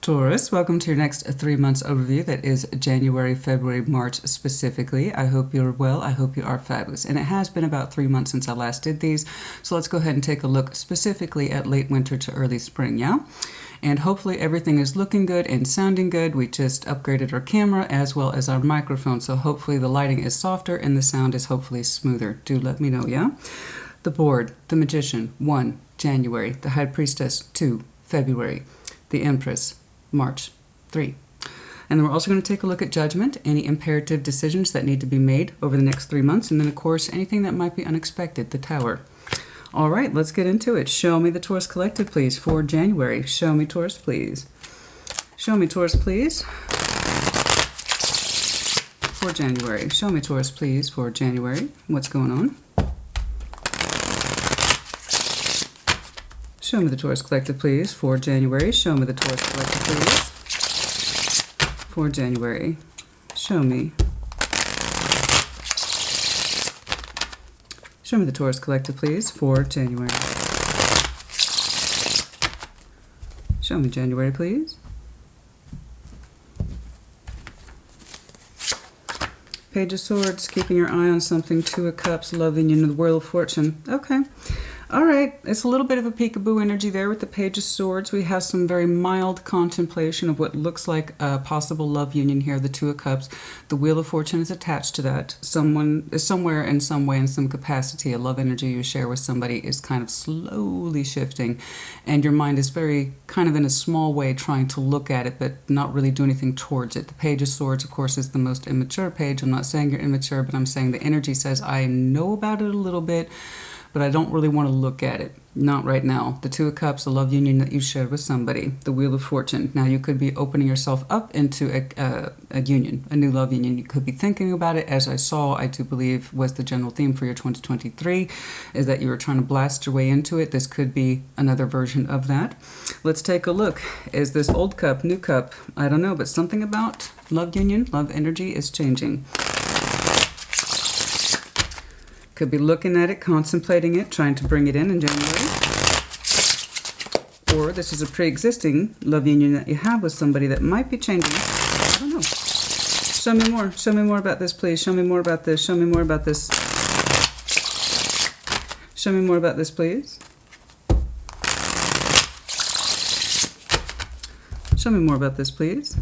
Taurus, welcome to your next 3 months overview. That is January, February, March specifically. I hope you're well. I hope you are fabulous. And it has been about 3 months since I last did these. So let's go ahead and take a look specifically at late winter to early spring, yeah? And hopefully everything is looking good and sounding good. We just upgraded our camera as well as our microphone. So hopefully the lighting is softer and the sound is hopefully smoother. Do let me know, yeah? The Board, the Magician, 1, January. The High Priestess, 2, February. The Empress, March 3. And then we're also going to take a look at Judgment, any imperative decisions that need to be made over the next 3 months, and then, of course, anything that might be unexpected, the Tower. All right, let's get into it. Show me the Taurus Collective, please, for January. Show me Taurus, please. Show me Taurus, please, for January. Show me Taurus, please, for January. What's going on? Show me the Taurus Collective, please, for January. Show me the Taurus Collective, please, for January. Show me. Show me the Taurus Collective, please, for January. Show me January, please. Page of Swords, keeping your eye on something. Two of Cups, loving you in the Wheel of Fortune. Okay. All right, it's a little bit of a peekaboo energy there with the Page of Swords. We have some very mild contemplation of what looks like a possible love union here, the Two of Cups. The Wheel of Fortune is attached to that. Someone is somewhere in some way, in some capacity, a love energy you share with somebody is kind of slowly shifting. And your mind is very kind of in a small way trying to look at it, but not really do anything towards it. The Page of Swords, of course, is the most immature page. I'm not saying you're immature, but I'm saying the energy says, I know about it a little bit, but I don't really want to look at it. Not right now. The Two of Cups, a love union that you shared with somebody. The Wheel of Fortune. Now you could be opening yourself up into a union, a new love union. You could be thinking about it. As I saw, I do believe was the general theme for your 2023, is that you were trying to blast your way into it. This could be another version of that. Let's take a look. Is this old cup, new cup? I don't know, but something about love union, love energy is changing. Could be looking at it, contemplating it, trying to bring it in January. Or this is a pre-existing love union that you have with somebody that might be changing. I don't know. Show me more. Show me more about this, please. Show me more about this. Show me more about this. Show me more about this, please. Show me more about this, please.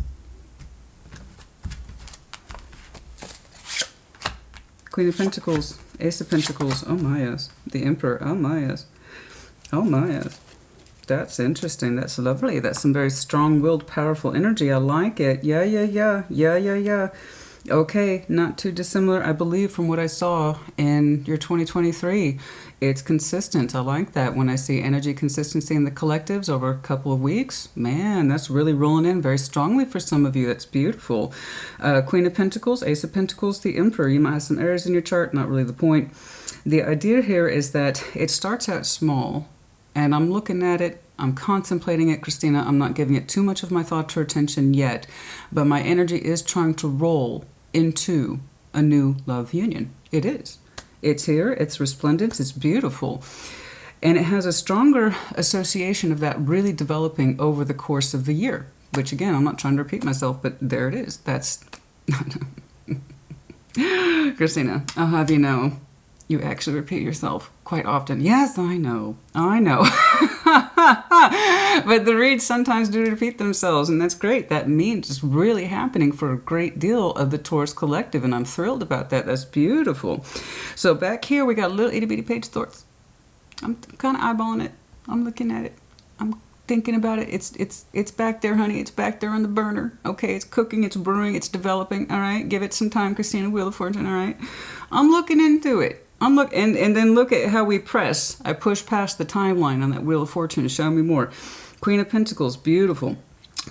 Queen of Pentacles, Ace of Pentacles, oh my yes. The Emperor, oh my yes. Oh my yes. That's interesting, that's lovely. That's some very strong-willed, powerful energy. I like it. Yeah. Okay, not too dissimilar, I believe, from what I saw in your 2023. It's consistent. I like that. When I see energy consistency in the collectives over a couple of weeks, man, that's really rolling in very strongly for some of you. That's beautiful. Queen of Pentacles, Ace of Pentacles, the Emperor. You might have some Aries in your chart, not really the point. The idea here is that it starts out small, and I'm looking at it, I'm contemplating it, Christina. I'm not giving it too much of my thought or attention yet, but my energy is trying to roll into a new love union. It is. It's here, it's resplendent, it's beautiful. And it has a stronger association of that really developing over the course of the year, which again, I'm not trying to repeat myself, but there it is. That's, Christina, I'll have you know, you actually repeat yourself quite often. Yes, I know. But the reads sometimes do repeat themselves, and that's great. That means it's really happening for a great deal of the Taurus collective, and I'm thrilled about that. That's beautiful. So back here, we got a little itty-bitty page of thoughts. I'm kind of eyeballing it. I'm looking at it. I'm thinking about it. It's back there, honey. It's back there on the burner. Okay, it's cooking, it's brewing, it's developing. All right, give it some time, Christina, Wheel of Fortune. All right, I'm looking into it. And then look at how we press. I push past the timeline on that Wheel of Fortune. Show me more. Queen of Pentacles, beautiful.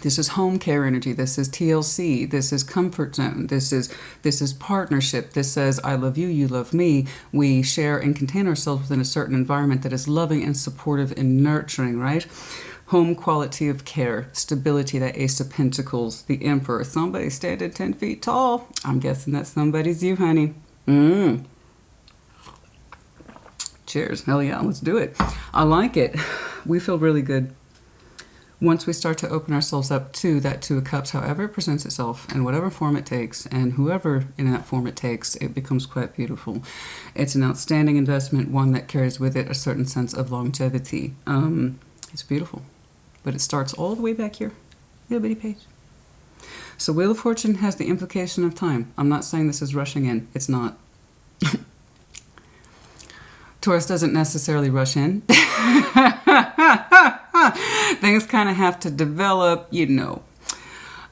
This is home care energy. This is TLC. This is comfort zone. This is partnership. This says, I love you, you love me. We share and contain ourselves within a certain environment that is loving and supportive and nurturing, right? Home quality of care, stability, that Ace of Pentacles, the Emperor. Somebody standing 10 feet tall. I'm guessing that somebody's you, honey. Cheers. Hell yeah, let's do it. I like it. We feel really good. once we start to open ourselves up to that Two of Cups, however it presents itself, in whatever form it takes, and whoever in that form it takes, it becomes quite beautiful. It's an outstanding investment, one that carries with it a certain sense of longevity. It's beautiful. But it starts all the way back here. Little bitty page. So Wheel of Fortune has the implication of time. I'm not saying this is rushing in. It's not. Taurus doesn't necessarily rush in. Things kind of have to develop, you know.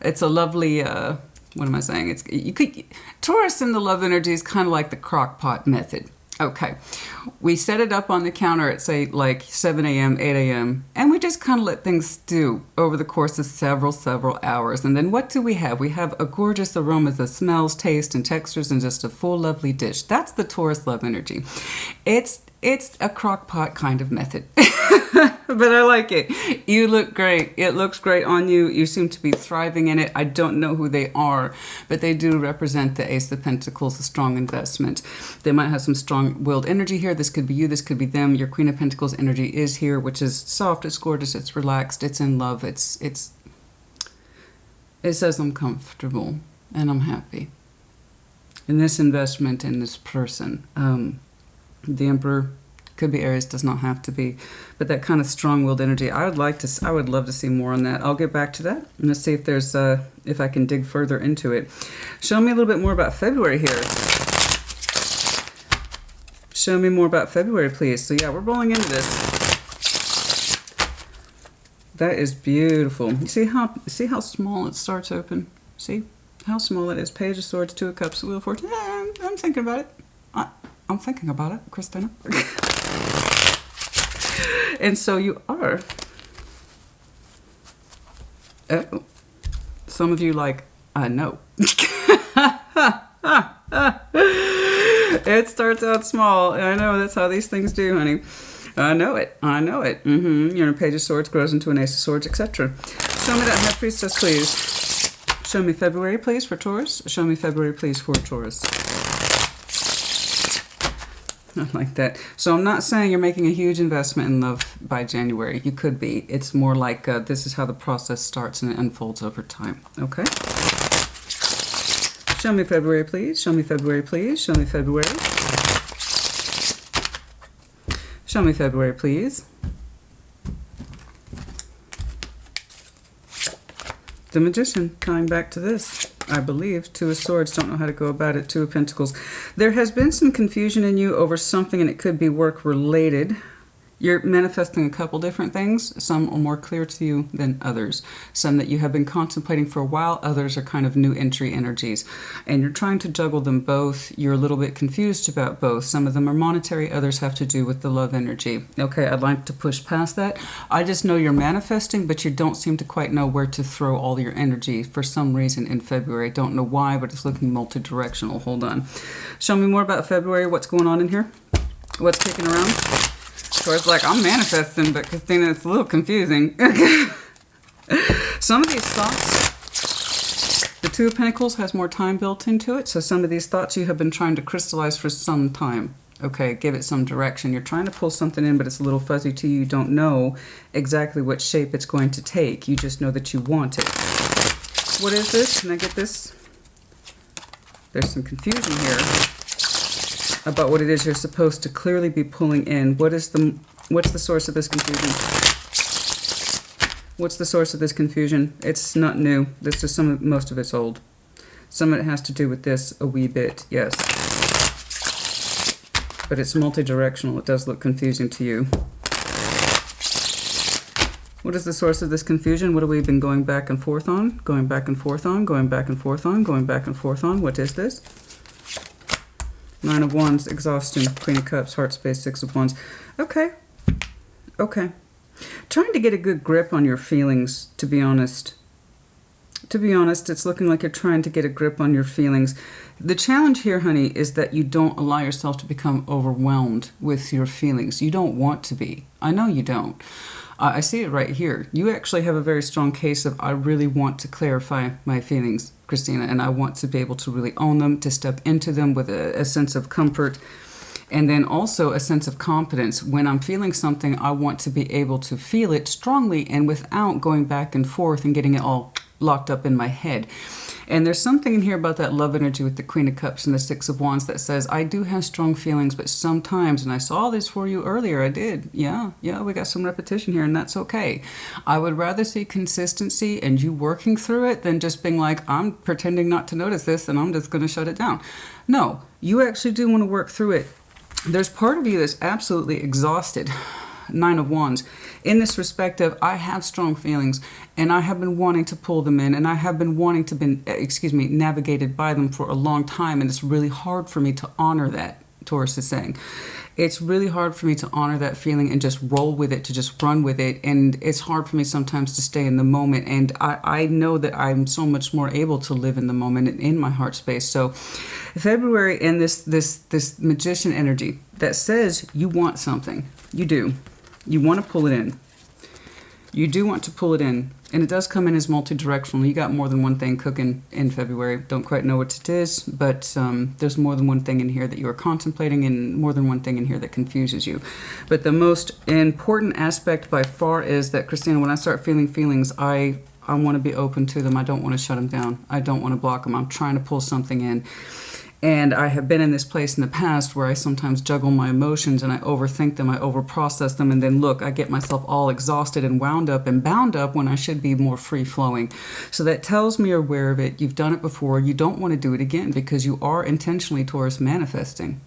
It's a lovely, what am I saying? Taurus in the love energy is kind of like the crock pot method. Okay, we set it up on the counter at, say, like 7 a.m., 8 a.m., and we just kind of let things stew over the course of several hours. And then what do we have? We have a gorgeous aroma that smells, taste, and textures, and just a full, lovely dish. That's the Taurus love energy. It's a crock pot kind of method. But I like it. You look great. It looks great on you. You seem to be thriving in it. I don't know who they are, but they do represent the Ace of Pentacles, a strong investment. They might have some strong-willed energy here. This could be you. This could be them. Your Queen of Pentacles energy is here, which is soft. It's gorgeous. It's relaxed. It's in love. It says I'm comfortable and I'm happy. In this investment in this person, the Emperor could be Aries, does not have to be, but that kind of strong-willed energy, I would love to see more on that. I'll get back to that. Let's see if there's if I can dig further into it. Show me a little bit more about February here. Show me more about February, please. So yeah, we're rolling into this. That is beautiful. You see how small it starts open? See how small it is? Page of Swords, Two of Cups, Wheel of Fortune. I'm thinking about it. I'm thinking about it, Christina. And so you are. Some of you like, I know. It starts out small. I know, that's how these things do, honey. I know it. I know it. You're in a Page of Swords, grows into an Ace of Swords, etc. Show me that High Priestess, please. Show me February, please, for Taurus. Show me February, please, for Taurus. I like that. So I'm not saying you're making a huge investment in love by January. You could be. It's more like this is how the process starts and it unfolds over time. Okay? Show me February, please. Show me February, please. Show me February. Show me February, please. The Magician, tying back to this. I believe. Two of Swords, don't know how to go about it. Two of Pentacles. There has been some confusion in you over something, and it could be work related. You're manifesting a couple different things. Some are more clear to you than others. Some that you have been contemplating for a while. Others are kind of new entry energies. And you're trying to juggle them both. You're a little bit confused about both. Some of them are monetary. Others have to do with the love energy. Okay, I'd like to push past that. I just know you're manifesting, but you don't seem to quite know where to throw all your energy for some reason in February. I don't know why, but it's looking multi-directional. Hold on. Show me more about February. What's going on in here? What's kicking around? So it's like, I'm manifesting, but Christina, it's a little confusing. Some of these thoughts, the Two of Pentacles has more time built into it. So some of these thoughts you have been trying to crystallize for some time. Okay, give it some direction. You're trying to pull something in, but it's a little fuzzy to you. You don't know exactly what shape it's going to take. You just know that you want it. What is this? Can I get this? There's some confusion here about what it is you're supposed to clearly be pulling in. What's the source of this confusion? What's the source of this confusion? It's not new. This is most of it's old. Some of it has to do with this a wee bit, yes. But it's multi-directional. It does look confusing to you. What is the source of this confusion? What have we been going back and forth on? Going back and forth on, going back and forth on, going back and forth on. What is this? Nine of Wands, exhaustion, Queen of Cups, heart space, Six of Wands. Okay. Okay. Trying to get a good grip on your feelings, to be honest. To be honest, it's looking like you're trying to get a grip on your feelings. The challenge here, honey, is that you don't allow yourself to become overwhelmed with your feelings. You don't want to be. I know you don't. I see it right here. You actually have a very strong case of, I really want to clarify my feelings, Christina, and I want to be able to really own them, to step into them with a sense of comfort And then also a sense of confidence. When I'm feeling something, I want to be able to feel it strongly and without going back and forth and getting it all locked up in my head. And there's something in here about that love energy with the Queen of Cups and the Six of Wands that says, I do have strong feelings, but sometimes, and I saw this for you earlier, I did. Yeah, we got some repetition here, and that's okay. I would rather see consistency and you working through it than just being like, I'm pretending not to notice this and I'm just going to shut it down. No, you actually do want to work through it. There's part of you that's absolutely exhausted. Nine of Wands. In this respect of, I have strong feelings and I have been wanting to pull them in and I have been wanting to be, navigated by them for a long time, and it's really hard for me to honor that, Taurus is saying. It's really hard for me to honor that feeling and just roll with it, to just run with it. And it's hard for me sometimes to stay in the moment. And I know that I'm so much more able to live in the moment and in my heart space. So February and this magician energy that says you want something. You do. You want to pull it in. You do want to pull it in. And it does come in as multi-directional. You got more than one thing cooking in February. Don't quite know what it is, but there's more than one thing in here that you are contemplating and more than one thing in here that confuses you. But the most important aspect by far is that, Christina, when I start feeling feelings, I want to be open to them. I don't want to shut them down. I don't want to block them. I'm trying to pull something in. And I have been in this place in the past where I sometimes juggle my emotions and I overthink them, I overprocess them, and then look, I get myself all exhausted and wound up and bound up when I should be more free-flowing. So that tells me you're aware of it. You've done it before. You don't want to do it again because you are intentionally, Taurus, manifesting.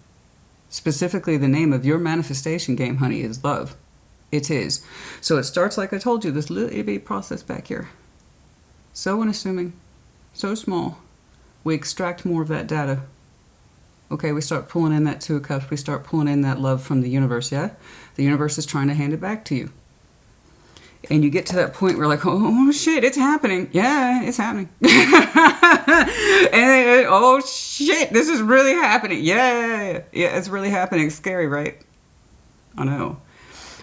Specifically, the name of your manifestation game, honey, is love. It is. So it starts, like I told you, this little itty process back here. So unassuming, so small. We extract more of that data. Okay, we start pulling in that Two of Cups. We start pulling in that love from the universe, yeah? The universe is trying to hand it back to you. And you get to that point where like, oh shit, it's happening. Yeah, it's happening. And oh shit, this is really happening. Yeah, it's really happening. It's scary, right? I know.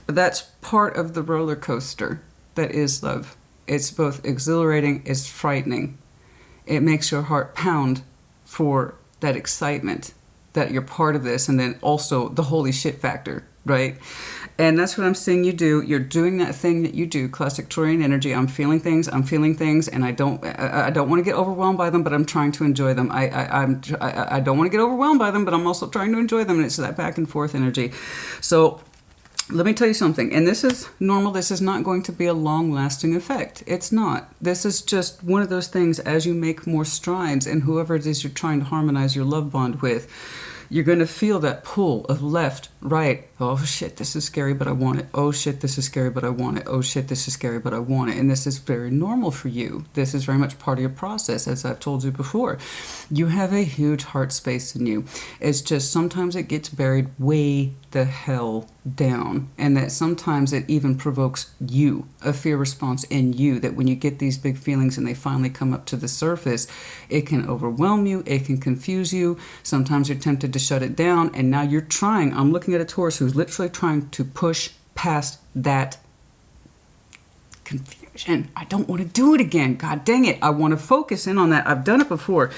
But that's part of the roller coaster that is love. It's both exhilarating, it's frightening. It makes your heart pound for that excitement that you're part of this, and then also the holy shit factor, right? And that's what I'm seeing you do. You're doing that thing that you do, classic Taurian energy. I'm feeling things, and I don't want to get overwhelmed by them, but I'm trying to enjoy them. I don't want to get overwhelmed by them, but I'm also trying to enjoy them, and it's that back and forth energy. So let me tell you something, and this is normal. This is not going to be a long-lasting effect. It's not. This is just one of those things as you make more strides, and whoever it is you're trying to harmonize your love bond with, you're going to feel that pull of left, right. Oh shit, this is scary, but I want it. Oh shit, this is scary, but I want it. Oh shit, this is scary, but I want it. And this is very normal for you. This is very much part of your process, as I've told you before. You have a huge heart space in you. It's just sometimes it gets buried way the hell down. And that sometimes it even provokes you, a fear response in you, that when you get these big feelings and they finally come up to the surface, it can overwhelm you, it can confuse you. Sometimes you're tempted to shut it down, and now you're trying. I'm looking at a Taurus who's literally trying to push past that confusion. I don't want to do it again. God dang it. I want to focus in on that. I've done it before.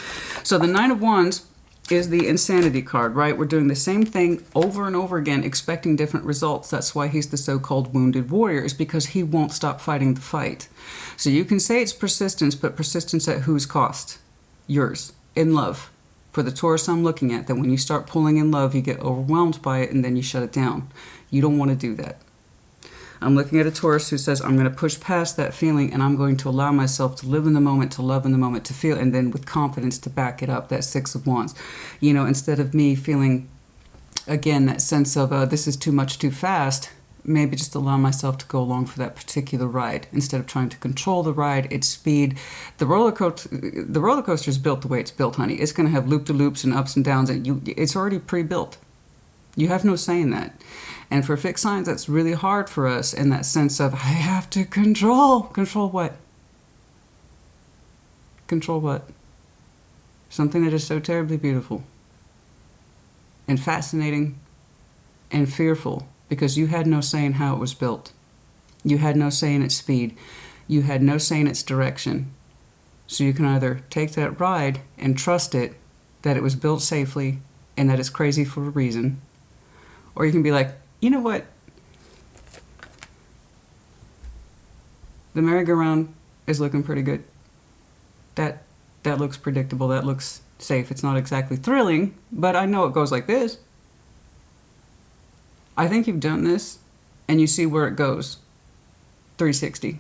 So the Nine of Wands is the insanity card, right? We're doing the same thing over and over again, expecting different results. That's why he's the so-called wounded warrior, is because he won't stop fighting the fight. So you can say it's persistence, but persistence at whose cost? Yours. In love. For the Taurus I'm looking at, that when you start pulling in love, you get overwhelmed by it and then you shut it down. You don't want to do that. I'm looking at a Taurus who says, I'm going to push past that feeling and I'm going to allow myself to live in the moment, to love in the moment, to feel, and then with confidence to back it up, that Six of Wands. You know, instead of me feeling, again, that sense of this is too much too fast, maybe just allow myself to go along for that particular ride. Instead of trying to control the ride, its speed. The roller coaster is built the way it's built, honey. It's going to have loop-de-loops and ups and downs, and it's already pre-built. You have no say in that. And for fixed signs, that's really hard for us in that sense of, I have to control. Control what? Control what? Something that is so terribly beautiful and fascinating and fearful, because you had no say in how it was built. You had no say in its speed. You had no say in its direction. So you can either take that ride and trust it, that it was built safely and that it's crazy for a reason, Or you can be like, you know what? The merry-go-round is looking pretty good. That looks predictable. That looks safe. It's not exactly thrilling, but I know it goes like this. I think you've done this, and you see where it goes. 360.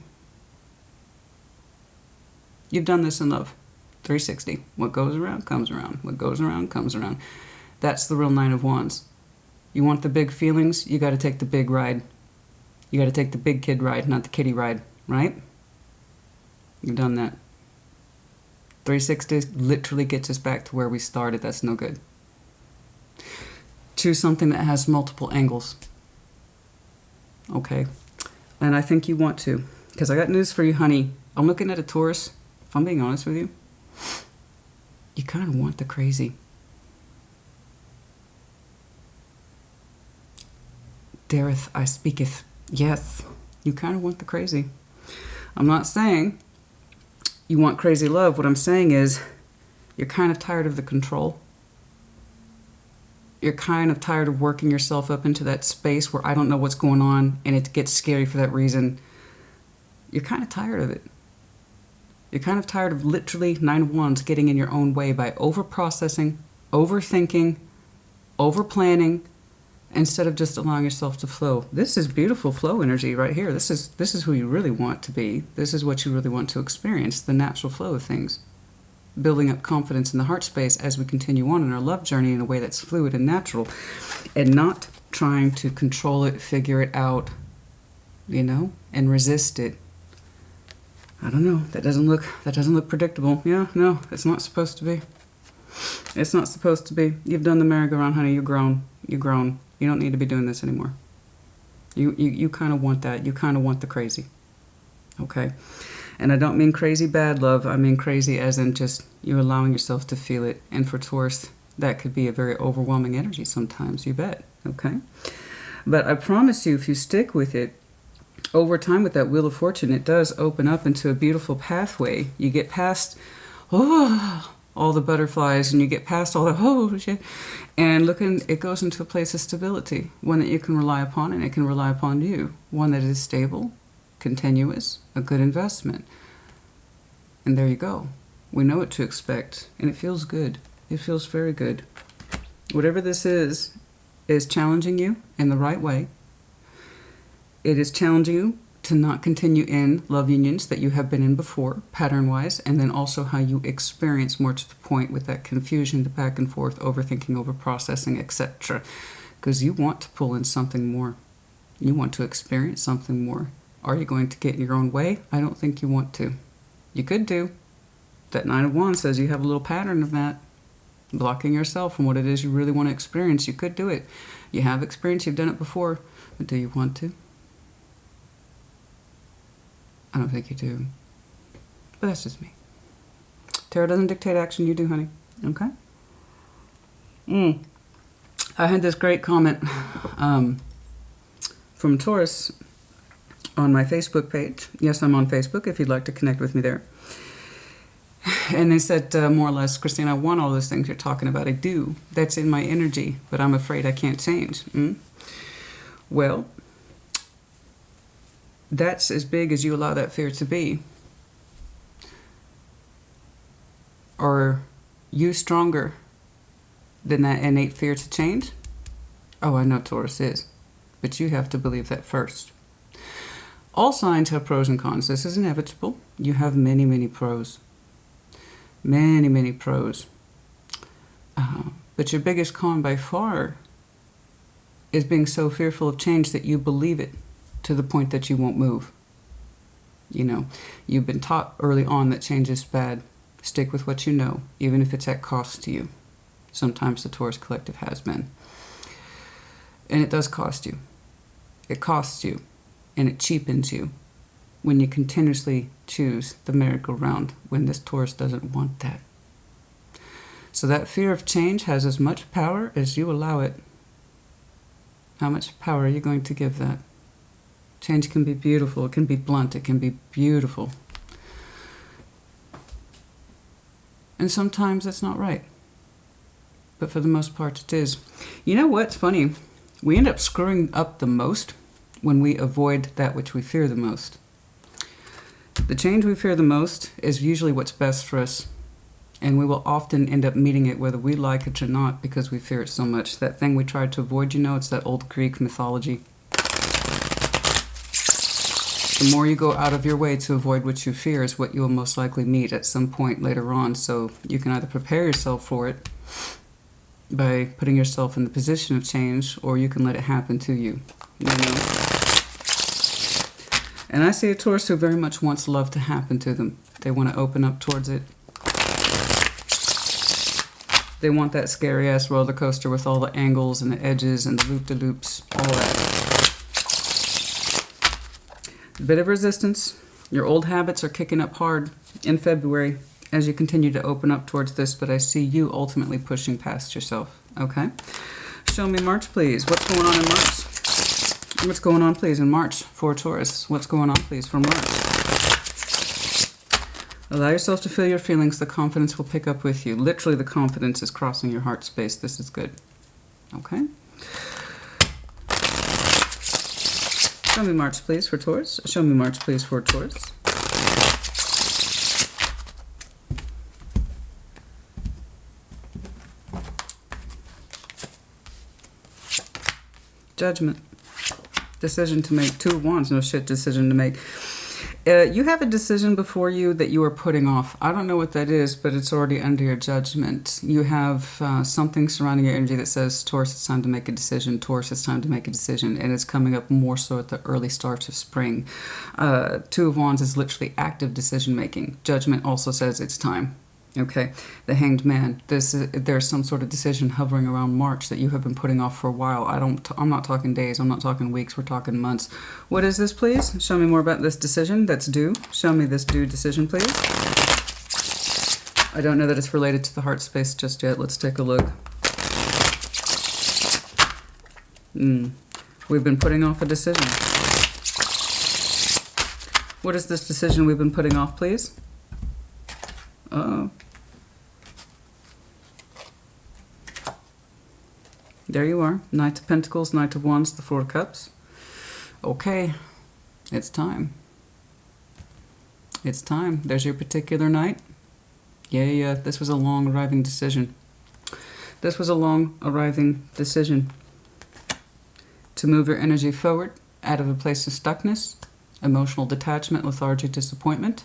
You've done this in love. 360. What goes around comes around. What goes around comes around. That's the real Nine of Wands. You want the big feelings, you got to take the big ride. You got to take the big kid ride, not the kiddie ride, right? You've done that. 360 literally gets us back to where we started. That's no good. Choose something that has multiple angles. Okay. And I think you want to. Because I got news for you, honey. I'm looking at a Taurus. If I'm being honest with you, you kind of want the crazy. Dareth I speaketh. Yes, you kind of want the crazy. I'm not saying you want crazy love. What I'm saying is you're kind of tired of the control. You're kind of tired of working yourself up into that space where I don't know what's going on and it gets scary for that reason. You're kind of tired of it. You're kind of tired of literally Nine of Wands getting in your own way by over-processing, overthinking, over-planning, instead of just allowing yourself to flow. This is beautiful flow energy right here. This is who you really want to be. This is what you really want to experience, the natural flow of things. Building up confidence in the heart space as we continue on in our love journey in a way that's fluid and natural, and not trying to control it, figure it out, and resist it. I don't know. That doesn't look predictable. Yeah, no, it's not supposed to be. It's not supposed to be. You've done the merry-go-round, honey. You're grown. You're grown. You don't need to be doing this anymore. You kind of want that. You kind of want the crazy. Okay? And I don't mean crazy bad love. I mean crazy as in just you allowing yourself to feel it. And for Taurus, that could be a very overwhelming energy sometimes. You bet. Okay? But I promise you, if you stick with it, over time with that Wheel of Fortune, it does open up into a beautiful pathway. You get past all the butterflies, and you get past all the shit, and it goes into a place of stability, one that you can rely upon, and it can rely upon you, one that is stable, continuous, a good investment. And there you go. We know what to expect, and it feels good. It feels very good. Whatever this is challenging you in the right way. It is challenging you to not continue in love unions that you have been in before, pattern-wise, and then also how you experience more to the point with that confusion, the back and forth, overthinking, overprocessing, etc. Because you want to pull in something more. You want to experience something more. Are you going to get in your own way? I don't think you want to. You could do. That Nine of Wands says you have a little pattern of that. Blocking yourself from what it is you really want to experience. You could do it. You have experience, you've done it before, but do you want to? I don't think you do. But that's just me. Tarot doesn't dictate action, you do, honey. Okay? I had this great comment from Taurus on my Facebook page. Yes, I'm on Facebook if you'd like to connect with me there. And they said more or less, Christina, I want all those things you're talking about. I do. That's in my energy, but I'm afraid I can't change. Well, that's as big as you allow that fear to be. Are you stronger than that innate fear to change? Oh, I know Taurus is. But you have to believe that first. All signs have pros and cons. This is inevitable. You have many, many pros. Many, many pros. But your biggest con by far is being so fearful of change that you believe it to the point that you won't move. You've been taught early on that change is bad. Stick with what you know, even if it's at cost to you. Sometimes the Taurus Collective has been. And it does cost you. It costs you, and it cheapens you when you continuously choose the merry-go-round when this Taurus doesn't want that. So that fear of change has as much power as you allow it. How much power are you going to give that? Change can be beautiful. It can be blunt. It can be beautiful. And sometimes it's not right. But for the most part, it is. You know what's funny? We end up screwing up the most when we avoid that which we fear the most. The change we fear the most is usually what's best for us, and we will often end up meeting it whether we like it or not because we fear it so much. That thing we tried to avoid, it's that old Greek mythology. The more you go out of your way to avoid what you fear is what you will most likely meet at some point later on. So you can either prepare yourself for it by putting yourself in the position of change, or you can let it happen to you. And I see a Taurus who very much wants love to happen to them. They want to open up towards it. They want that scary-ass roller coaster with all the angles and the edges and the loop-de-loops, all that. A bit of resistance. Your old habits are kicking up hard in February as you continue to open up towards this, but I see you ultimately pushing past yourself, okay? Show me March, please. What's going on in March? What's going on, please, in March for Taurus? What's going on, please, for March? Allow yourself to feel your feelings. The confidence will pick up with you. Literally, the confidence is crossing your heart space. This is good. Okay? Show me March, please, for Taurus. Show me March, please, for Taurus. Judgment. Decision to make. Two of Wands. No shit decision to make. You have a decision before you that you are putting off. I don't know what that is, but it's already under your judgment. You have something surrounding your energy that says, Taurus, it's time to make a decision. Taurus, it's time to make a decision. And it's coming up more so at the early starts of spring. Two of Wands is literally active decision making. Judgment also says it's time. Okay, the Hanged Man. There's some sort of decision hovering around March that you have been putting off for a while. I'm not talking days. I'm not talking weeks. We're talking months. What is this, please? Show me more about this decision that's due. Show me this due decision, please. I don't know that it's related to the heart space just yet. Let's take a look. We've been putting off a decision. What is this decision we've been putting off, please? Uh-oh. There you are. Knight of Pentacles, Knight of Wands, the Four of Cups. Okay. It's time. It's time. There's your particular knight. Yeah. This was a long arriving decision. This was a long arriving decision. To move your energy forward out of a place of stuckness, emotional detachment, lethargy, disappointment,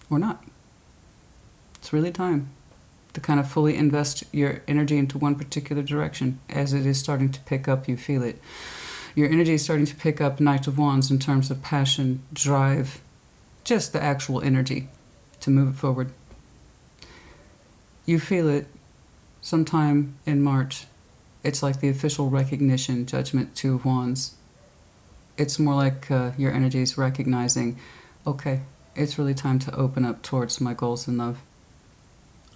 or not. It's really time to kind of fully invest your energy into one particular direction. As it is starting to pick up, you feel it. Your energy is starting to pick up, Knight of Wands, in terms of passion, drive, just the actual energy to move it forward. You feel it sometime in March. It's like the official recognition, judgment, Two of Wands. It's more like your energy is recognizing, okay, it's really time to open up towards my goals in love.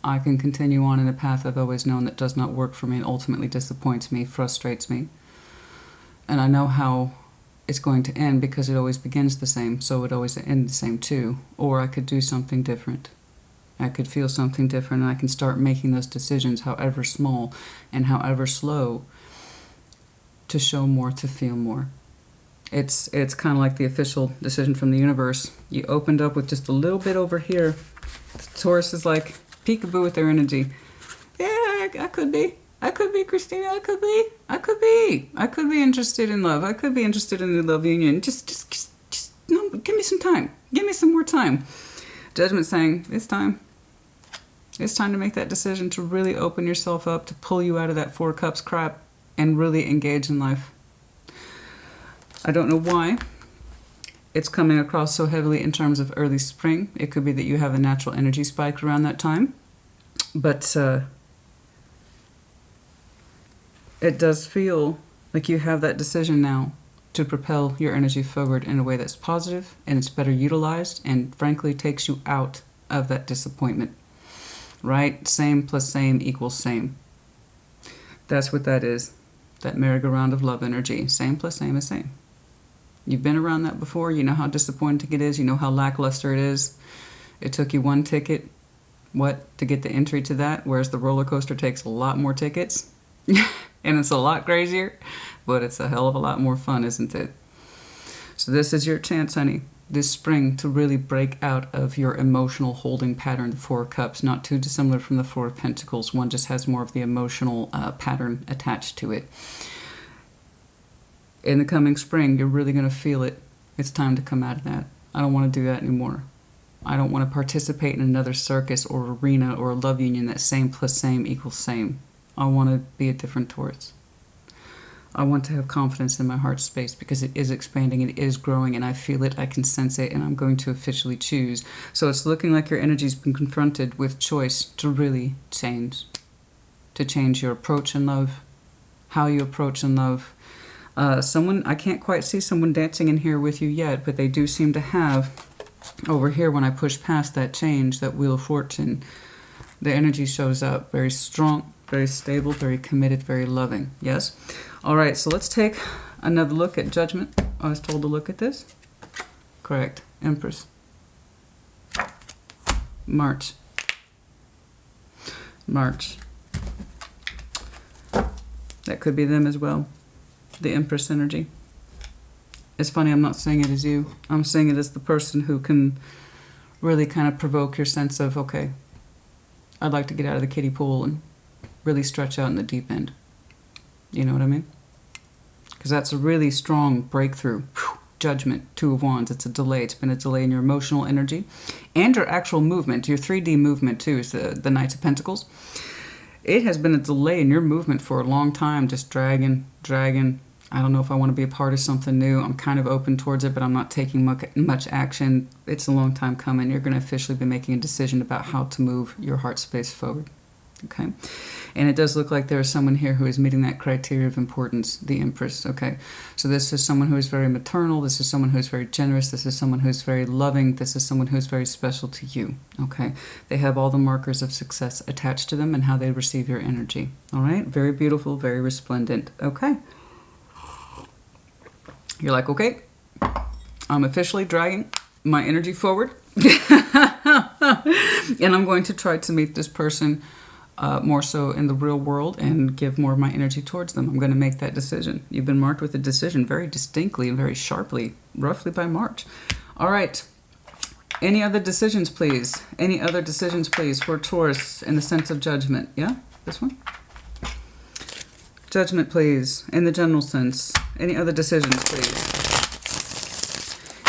I can continue on in a path I've always known that does not work for me and ultimately disappoints me, frustrates me. And I know how it's going to end because it always begins the same, so it always ends the same too. Or I could do something different. I could feel something different, and I can start making those decisions, however small and however slow, to show more, to feel more. It's kind of like the official decision from the universe. You opened up with just a little bit over here. Taurus is like peekaboo with their energy. Yeah, I could be. I could be, Christina. I could be. I could be interested in love. I could be interested in the love union. Just no, give me some time. Give me some more time. Judgment saying, it's time. It's time to make that decision, to really open yourself up, to pull you out of that Four of Cups crap and really engage in life. I don't know why it's coming across so heavily in terms of early spring. It could be that you have a natural energy spike around that time. But it does feel like you have that decision now to propel your energy forward in a way that's positive and it's better utilized and frankly takes you out of that disappointment. Right? Same plus same equals same. That's what that is. That merry-go-round of love energy. Same plus same is same. You've been around that before. You know how disappointing it is. You know how lackluster it is. It took you one ticket, to get the entry to that, whereas the roller coaster takes a lot more tickets. And it's a lot crazier, but it's a hell of a lot more fun, isn't it? So this is your chance, honey, this spring to really break out of your emotional holding pattern, the Four of Cups. Not too dissimilar from the Four of Pentacles. One just has more of the emotional pattern attached to it. In the coming spring, you're really going to feel it. It's time to come out of that. I don't want to do that anymore. I don't want to participate in another circus or arena or a love union that same plus same equals same. I want to be a different Taurus. I want to have confidence in my heart space because it is expanding, it is growing, and I feel it, I can sense it, and I'm going to officially choose. So it's looking like your energy's been confronted with choice to really change. To change your approach in love, how you approach in love. Someone, I can't quite see someone dancing in here with you yet, but they do seem to have, over here when I push past that change, that Wheel of Fortune, the energy shows up very strong, very stable, very committed, very loving. Yes? All right, so let's take another look at Judgment. I was told to look at this. Correct. Empress. March. March. That could be them as well. The Empress energy. It's funny, I'm not saying it as you. I'm saying it as the person who can really kind of provoke your sense of, okay, I'd like to get out of the kiddie pool and really stretch out in the deep end. You know what I mean? Because that's a really strong breakthrough. Whew. Judgment, Two of Wands. It's a delay. It's been a delay in your emotional energy and your actual movement. Your 3D movement, too, is the Knights of Pentacles. It has been a delay in your movement for a long time, just dragging. I don't know if I want to be a part of something new. I'm kind of open towards it, but I'm not taking much action. It's a long time coming. You're going to officially be making a decision about how to move your heart space forward. Okay? And it does look like there is someone here who is meeting that criteria of importance, the Empress. Okay? So this is someone who is very maternal. This is someone who is very generous. This is someone who is very loving. This is someone who is very special to you. Okay? They have all the markers of success attached to them and how they receive your energy. All right? Very beautiful, very resplendent. Okay? You're like, okay, I'm officially dragging my energy forward. And I'm going to try to meet this person more so in the real world and give more of my energy towards them. I'm going to make that decision. You've been marked with a decision very distinctly and very sharply, roughly by March. All right. Any other decisions, please? Any other decisions, please, for Taurus in the sense of judgment? Yeah? This one? Judgment, please, in the general sense. Any other decisions, please?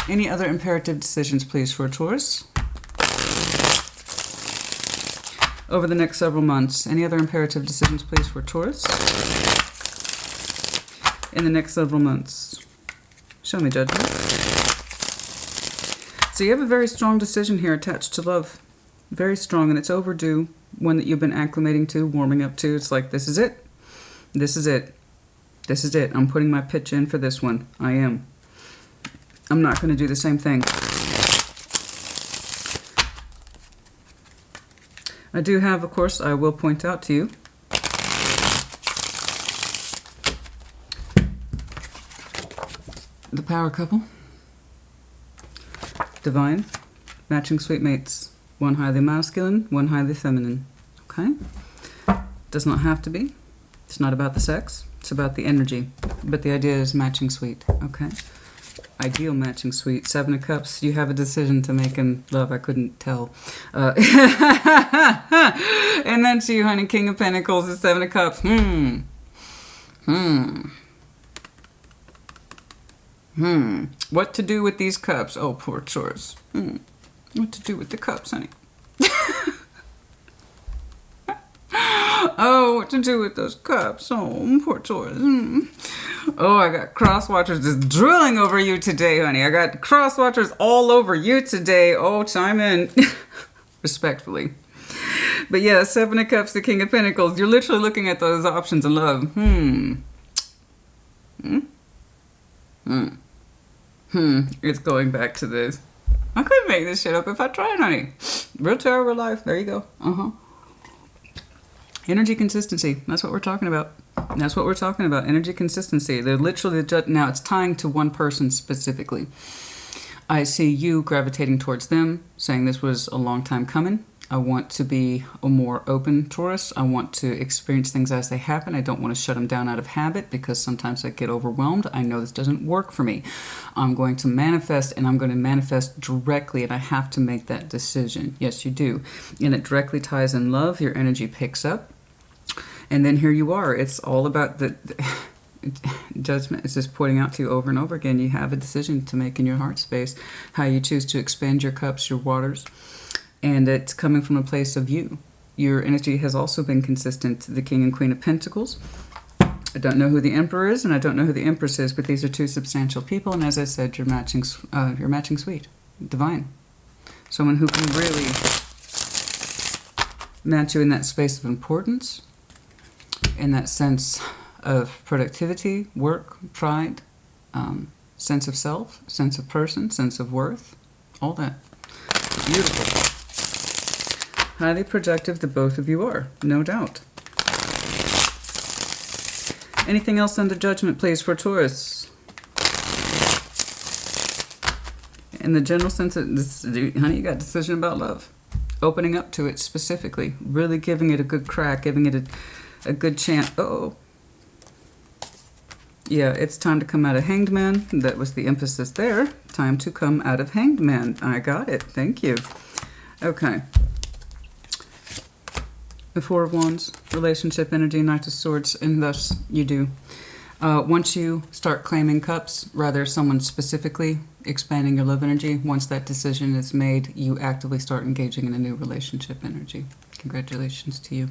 Any other imperative decisions, please, for Taurus? Over the next several months. Any other imperative decisions, please, for Taurus? In the next several months. Show me Judgment. So you have a very strong decision here attached to love. Very strong, and it's overdue. One that you've been acclimating to, warming up to. It's like, this is it. This is it. This is it. I'm putting my pitch in for this one. I am. I'm not going to do the same thing. I do have, of course, I will point out to you, the power couple. Divine. Matching sweet mates. One highly masculine, one highly feminine. Okay? Does not have to be. It's not about the sex. It's about the energy. But the idea is matching sweet. Okay? Ideal matching sweet. Seven of Cups. You have a decision to make in love. I couldn't tell. And then to you, honey. King of Pentacles. The Seven of Cups. What to do with these cups? Oh, poor Taurus. What to do with the cups, honey? Oh, what to do with those cups? Oh, poor Taurus. Oh, I got cross watchers just drilling over you today, honey. I got cross watchers all over you today. Oh, chime in. Respectfully. But yeah, Seven of Cups, the King of Pentacles. You're literally looking at those options in love. It's going back to this. I couldn't make this shit up if I tried, honey. Real tarot, real life. There you go. Energy consistency. That's what we're talking about. That's what we're talking about. Energy consistency. They're literally now it's tying to one person specifically. I see you gravitating towards them, saying this was a long time coming. I want to be a more open Taurus. I want to experience things as they happen. I don't want to shut them down out of habit because sometimes I get overwhelmed. I know this doesn't work for me. I'm going to manifest, and I'm going to manifest directly, and I have to make that decision. Yes, you do. And it directly ties in love. Your energy picks up. And then here you are. It's all about the judgment. It's just pointing out to you over and over again. You have a decision to make in your heart space, how you choose to expand your cups, your waters. And it's coming from a place of you. Your energy has also been consistent to the King and Queen of Pentacles. I don't know who the Emperor is, and I don't know who the Empress is, but these are two substantial people. And as I said, you're matching sweet, divine. Someone who can really match you in that space of importance, in that sense of productivity, work, pride, sense of self, sense of person, sense of worth, all that. Beautiful. Highly productive, the both of you are, no doubt. Anything else under judgment, please, for Taurus? In the general sense of this, honey, you got a decision about love. Opening up to it specifically, really giving it a good crack, giving it a good chance. Yeah, it's time to come out of Hanged Man. That was the emphasis there. Time to come out of Hanged Man. I got it. Thank you. Okay. The Four of Wands, relationship energy, Knight of Swords, and thus you do. Once you start claiming cups, rather someone specifically expanding your love energy, once that decision is made, you actively start engaging in a new relationship energy. Congratulations to you.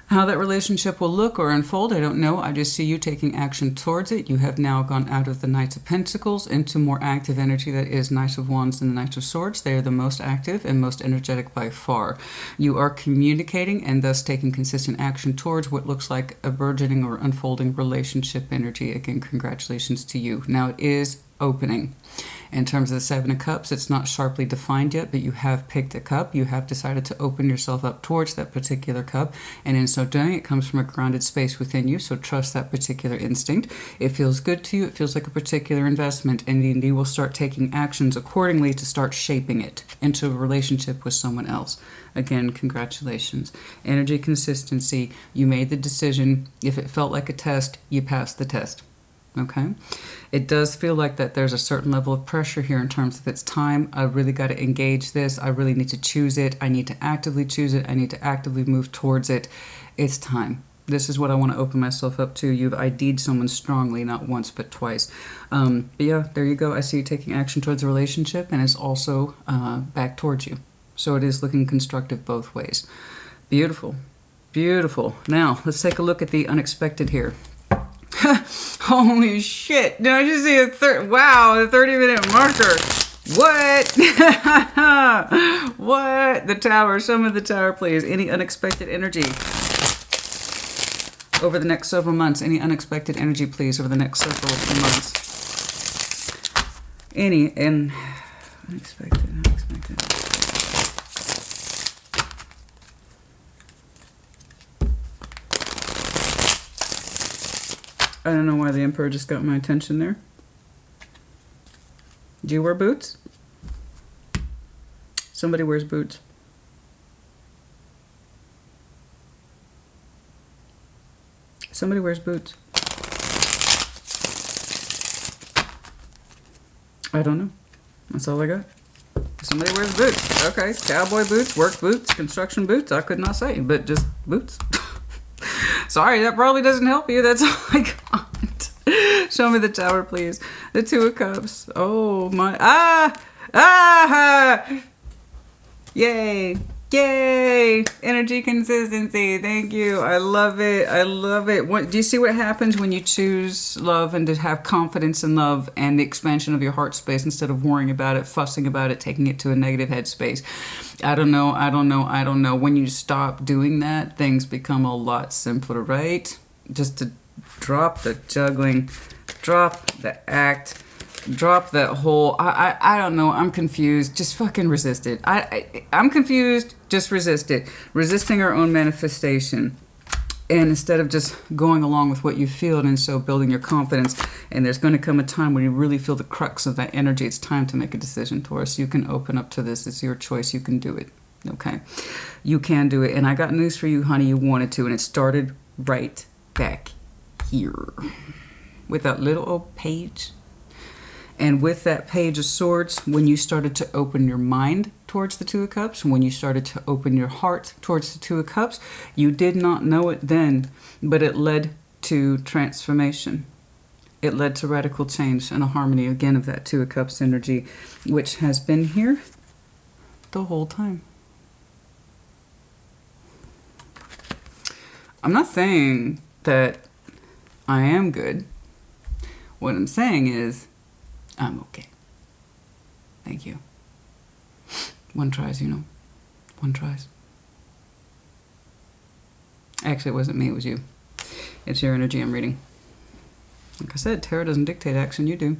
How that relationship will look or unfold, I don't know. I just see you taking action towards it. You have now gone out of the Knight of Pentacles into more active energy that is Knight of Wands and the Knight of Swords. They are the most active and most energetic by far. You are communicating and thus taking consistent action towards what looks like a burgeoning or unfolding relationship energy. Again, congratulations to you. Now it is opening. In terms of the Seven of Cups, it's not sharply defined yet, but you have picked a cup. You have decided to open yourself up towards that particular cup, and in so doing, it comes from a grounded space within you, so trust that particular instinct. It feels good to you. It feels like a particular investment, and then you will start taking actions accordingly to start shaping it into a relationship with someone else. Again, congratulations. Energy consistency. You made the decision. If it felt like a test, you passed the test. Okay, it does feel like that there's a certain level of pressure here in terms of it's time. I really got to engage this. I really need to choose it. I need to actively choose it. I need to actively move towards it. It's time. This is what I want to open myself up to. You've ID'd someone strongly, not once, but twice. But yeah, there you go. I see you taking action towards a relationship, and it's also back towards you. So it is looking constructive both ways. Beautiful. Beautiful. Now, let's take a look at the unexpected here. Holy shit. Did I just see a 30-minute marker? What? What? The Tower. Show me the Tower, please. Any unexpected energy over the next several months? Any unexpected energy, please, over the next several months? Any unexpected. I don't know why the Emperor just got my attention there. Do you wear boots? Somebody wears boots. Somebody wears boots. I don't know. That's all I got. Somebody wears boots. Okay. Cowboy boots, work boots, construction boots. I could not say, but just boots. Sorry, that probably doesn't help you. That's all I got. Show me the Tower, please. The Two of Cups. Oh my. Yay. Yay. Energy consistency. Thank you. I love it. I love it. Do you see what happens when you choose love and to have confidence in love and the expansion of your heart space instead of worrying about it, fussing about it, taking it to a negative headspace? I don't know. When you stop doing that, things become a lot simpler, right? Just to drop the juggling, drop the act, drop that whole, I don't know, I'm confused. Just fucking resist it. I'm confused. Just resist it. Resisting our own manifestation. And instead of just going along with what you feel and so building your confidence, and there's going to come a time when you really feel the crux of that energy. It's time to make a decision, Taurus. You can open up to this. It's your choice. You can do it. Okay? You can do it. And I got news for you, honey. You wanted to. And it started right back here with that little old page. And with that Page of Swords, when you started to open your mind towards the Two of Cups, when you started to open your heart towards the Two of Cups, you did not know it then, but it led to transformation. It led to radical change and a harmony, again, of that Two of Cups energy, which has been here the whole time. I'm not saying that I am good. What I'm saying is, I'm okay. Thank you. One tries, you know. One tries. Actually, it wasn't me, it was you. It's your energy I'm reading. Like I said, tarot doesn't dictate action, you do.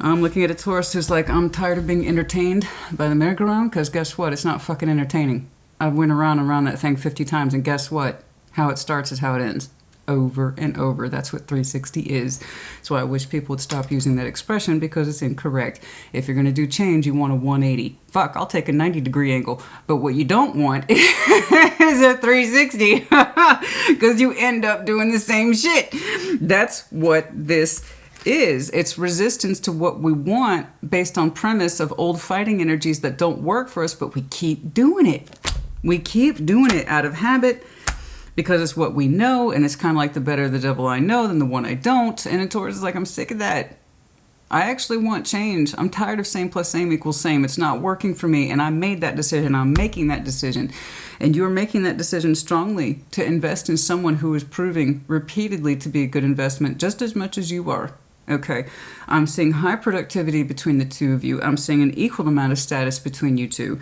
I'm looking at a Taurus who's like, I'm tired of being entertained by the merry-go-round, because guess what? It's not fucking entertaining. I've went around and around that thing 50 times, and guess what? How it starts is how it ends. Over and over. That's what 360 is. That's why I wish people would stop using that expression, because it's incorrect. If you're going to do change, you want a 180. Fuck, I'll take a 90-degree angle. But what you don't want is a 360, because you end up doing the same shit. That's what this is. It's resistance to what we want based on premise of old fighting energies that don't work for us, but we keep doing it. We keep doing it out of habit, because it's what we know, and it's kind of like the better the devil I know than the one I don't. And in Taurus is like, I'm sick of that. I actually want change. I'm tired of same plus same equals same. It's not working for me, and I made that decision. I'm making that decision. And you're making that decision strongly to invest in someone who is proving repeatedly to be a good investment just as much as you are. Okay, I'm seeing high productivity between the two of you. I'm seeing an equal amount of status between you two.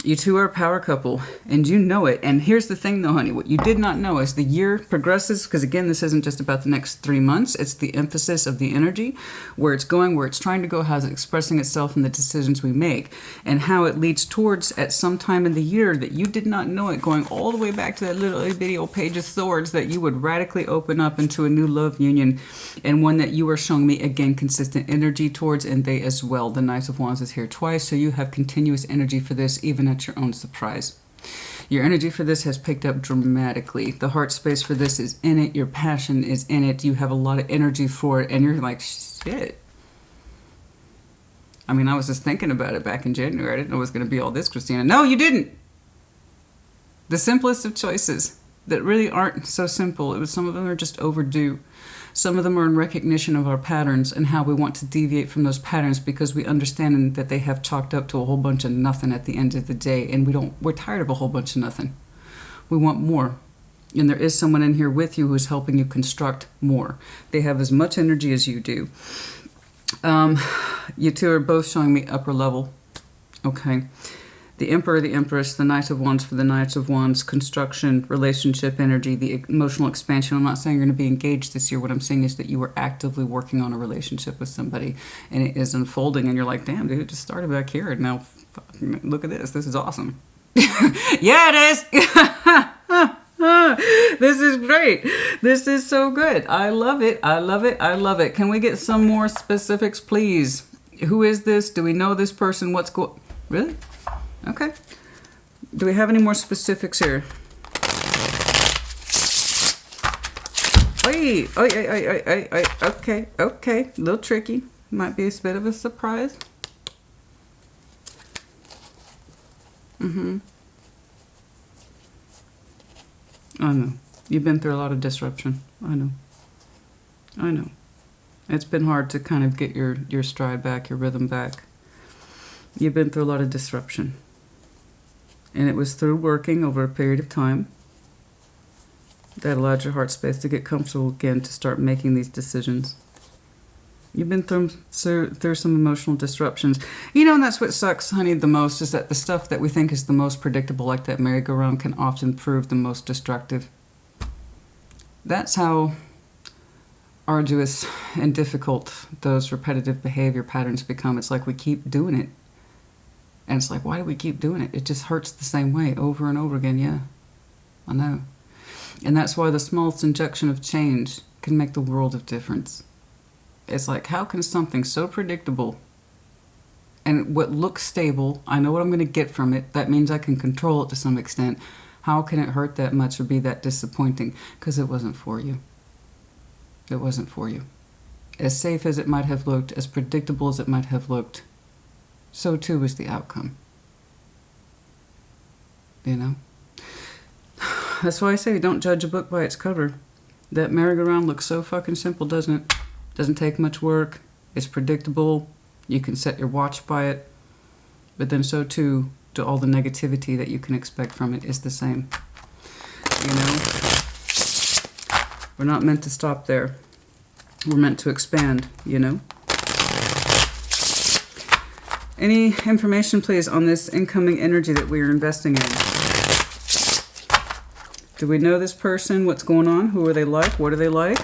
You two are a power couple, and you know it. And here's the thing, though, honey. What you did not know, as the year progresses, because, again, this isn't just about the next 3 months. It's the emphasis of the energy, where it's going, where it's trying to go, how it's expressing itself in the decisions we make, and how it leads towards, at some time in the year that you did not know it, going all the way back to that little itty old Page of Swords, that you would radically open up into a new love union, and one that you are showing me, again, consistent energy towards, and they as well. The Knight of Wands is here twice, so you have continuous energy for this, even at your own surprise. Your energy for this has picked up dramatically. The heart space for this is in it. Your passion is in it. You have a lot of energy for it, and you're like, shit. I mean, I was just thinking about it back in January. I didn't know it was going to be all this, Christina. No, you didn't. The simplest of choices that really aren't so simple. It was, some of them are just overdue. Some of them are in recognition of our patterns and how we want to deviate from those patterns, because we understand that they have chalked up to a whole bunch of nothing at the end of the day, and we're tired of a whole bunch of nothing. We want more. And there is someone in here with you who's helping you construct more. They have as much energy as you do. You two are both showing me upper level. Okay. The Emperor, the Empress, the Knight of Wands for the Knights of Wands, construction, relationship energy, the emotional expansion. I'm not saying you're going to be engaged this year. What I'm saying is that you are actively working on a relationship with somebody, and it is unfolding, and you're like, damn, dude, it just started back here, and now look at this. This is awesome. Yeah, it is. This is great. This is so good. I love it. I love it. I love it. Can we get some more specifics, please? Who is this? Do we know this person? What's going... Really? Okay. Do we have any more specifics here? Oi, oi. Okay, okay. A little tricky. Might be a bit of a surprise. I know. You've been through a lot of disruption. I know. It's been hard to kind of get your stride back, your rhythm back. You've been through a lot of disruption. And it was through working over a period of time that allowed your heart space to get comfortable again to start making these decisions. You've been through some emotional disruptions. You know, and that's what sucks, honey, the most, is that the stuff that we think is the most predictable, like that merry-go-round, can often prove the most destructive. That's how arduous and difficult those repetitive behavior patterns become. It's like we keep doing it. And it's like, why do we keep doing it? It just hurts the same way over and over again. Yeah, I know. And that's why the smallest injection of change can make the world of difference. It's like, how can something so predictable and what looks stable, I know what I'm going to get from it. That means I can control it to some extent. How can it hurt that much or be that disappointing? Because it wasn't for you. It wasn't for you. As safe as it might have looked, as predictable as it might have looked, so too was the outcome. You know? That's why I say don't judge a book by its cover. That merry-go-round looks so fucking simple, doesn't it? Doesn't take much work. It's predictable. You can set your watch by it. But then so too do all the negativity that you can expect from it is the same. You know? We're not meant to stop there. We're meant to expand, you know? Any information, please, on this incoming energy that we are investing in? Do we know this person? What's going on? Who are they like? What are they like?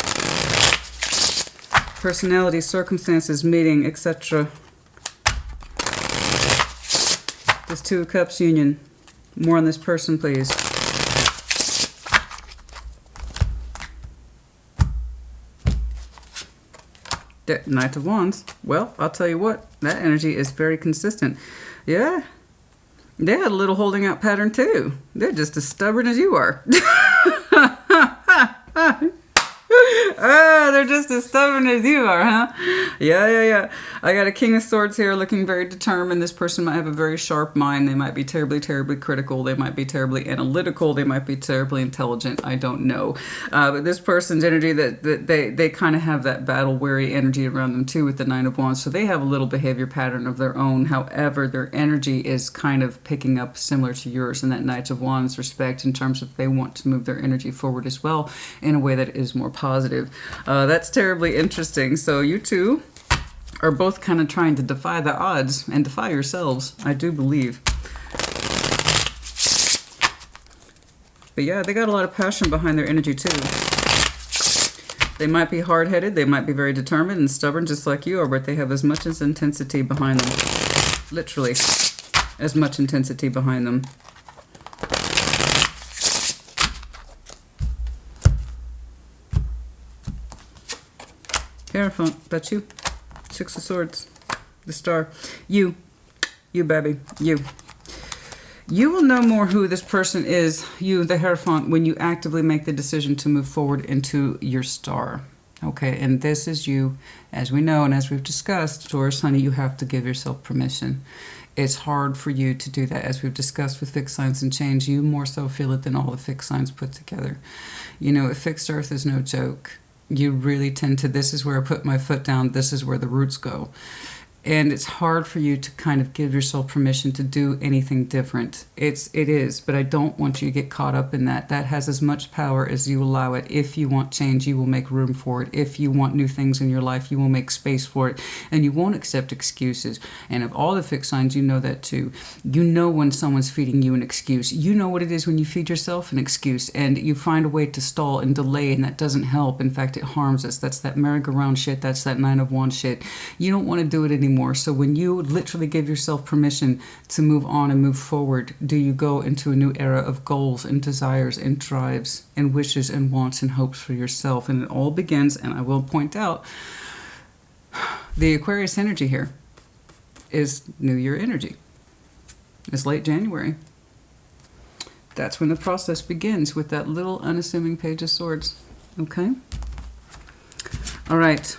Personality, circumstances, meeting, etc. This Two of Cups union. More on this person, please. Knight of Wands. Well, I'll tell you what. That energy is very consistent. Yeah. They had a little holding out pattern too. They're just as stubborn as you are. They're just as stubborn as you are, huh? Yeah. I got a King of Swords here looking very determined. This person might have a very sharp mind. They might be terribly, terribly critical. They might be terribly analytical. They might be terribly intelligent. I don't know. But this person's energy, that they kind of have that battle-weary energy around them too with the Nine of Wands. So they have a little behavior pattern of their own. However, their energy is kind of picking up similar to yours in that Knight of Wands respect in terms of they want to move their energy forward as well in a way that is more positive. That's terribly interesting. So you two are both kind of trying to defy the odds and defy yourselves, I do believe. But yeah, they got a lot of passion behind their energy too. They might be hard-headed, they might be very determined and stubborn just like you are, but they have as much as intensity behind them. Literally, as much intensity behind them. Hierophant, that's you. Six of Swords. The Star. You, baby. You will know more who this person is, you, the Hierophant, when you actively make the decision to move forward into your star. Okay, and this is you, as we know and as we've discussed, Taurus, honey, you have to give yourself permission. It's hard for you to do that, as we've discussed with fixed signs and change. You more so feel it than all the fixed signs put together. You know, a fixed earth is no joke. You really tend to, this is where I put my foot down, this is where the roots go. And it's hard for you to kind of give yourself permission to do anything different. It is, but I don't want you to get caught up in that. That has as much power as you allow it. If you want change, you will make room for it. If you want new things in your life, you will make space for it. And you won't accept excuses. And of all the fixed signs, you know that too. You know when someone's feeding you an excuse. You know what it is when you feed yourself an excuse and you find a way to stall and delay, and that doesn't help. In fact, it harms us. That's that merry-go-round shit. That's that Nine of Wands shit. You don't want to do it anymore. So when you literally give yourself permission to move on and move forward, do you go into a new era of goals and desires and drives and wishes and wants and hopes for yourself. And it all begins, and I will point out, the Aquarius energy here is New Year energy. It's late January. That's when the process begins with that little unassuming Page of Swords. Okay? All right.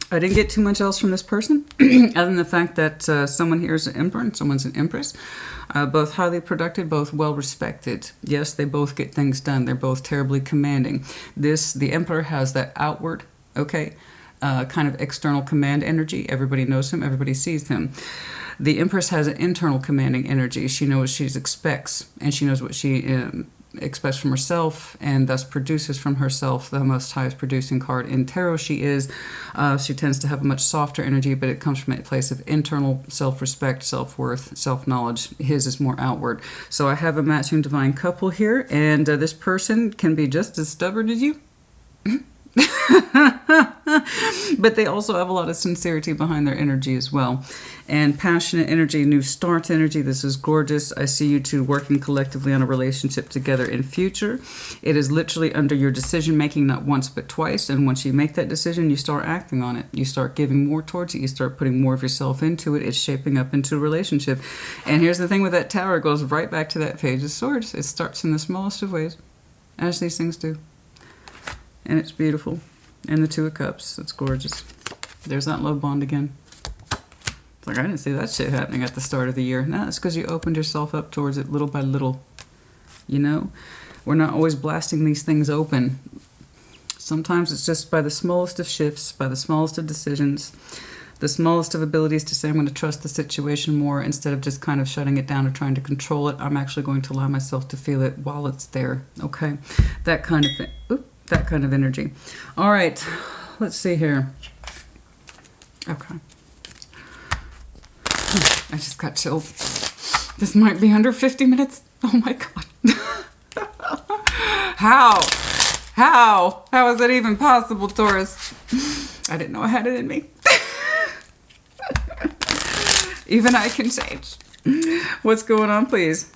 I didn't get too much else from this person, other than the fact that someone here is an Emperor and someone's an Empress. Both highly productive, both well respected. Yes, they both get things done. They're both terribly commanding. The Emperor has that outward, kind of external command energy. Everybody knows him. Everybody sees him. The Empress has an internal commanding energy. She knows what she expects, and she knows what she expects from herself, and thus produces from herself. The most highest producing card in tarot she is. She tends to have a much softer energy, but it comes from a place of internal self-respect, self-worth, self-knowledge. His is more outward. So I have a matching divine couple here, and this person can be just as stubborn as you. But they also have a lot of sincerity behind their energy as well. And passionate energy, new start energy. This is gorgeous. I see you two working collectively on a relationship together in future. It is literally under your decision making, not once but twice. And once you make that decision, you start acting on it. You start giving more towards it. You start putting more of yourself into it. It's shaping up into a relationship. And here's the thing with that Tower. It goes right back to that Page of Swords. It starts in the smallest of ways, as these things do. And it's beautiful. And the Two of Cups. It's gorgeous. There's that love bond again. It's like, I didn't see that shit happening at the start of the year. No, it's because you opened yourself up towards it little by little. You know? We're not always blasting these things open. Sometimes it's just by the smallest of shifts, by the smallest of decisions, the smallest of abilities to say, I'm going to trust the situation more instead of just kind of shutting it down or trying to control it. I'm actually going to allow myself to feel it while it's there. Okay? That kind of thing. Oop. That kind of energy. All right, let's see here. Okay. I just got chilled. This might be under 50 minutes. Oh my God. How? How is that even possible, Taurus? I didn't know I had it in me. Even I can change. What's going on, please?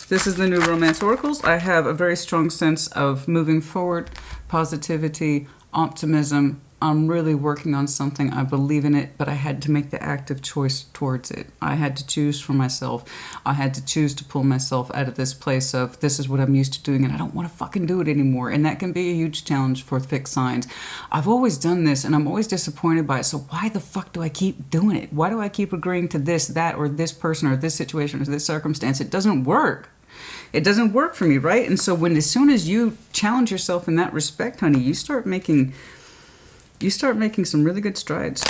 This is the new Romance Oracles. I have a very strong sense of moving forward, positivity, optimism. I'm really working on something. I believe in it, but I had to make the active choice towards it. I had to choose for myself. I had to choose to pull myself out of this place of, this is what I'm used to doing, and I don't want to fucking do it anymore. And that can be a huge challenge for fixed signs. I've always done this, and I'm always disappointed by it. So why the fuck do I keep doing it? Why do I keep agreeing to this, that, or this person, or this situation, or this circumstance? It doesn't work. It doesn't work for me, right? And so as soon as you challenge yourself in that respect, honey, you start making some really good strides.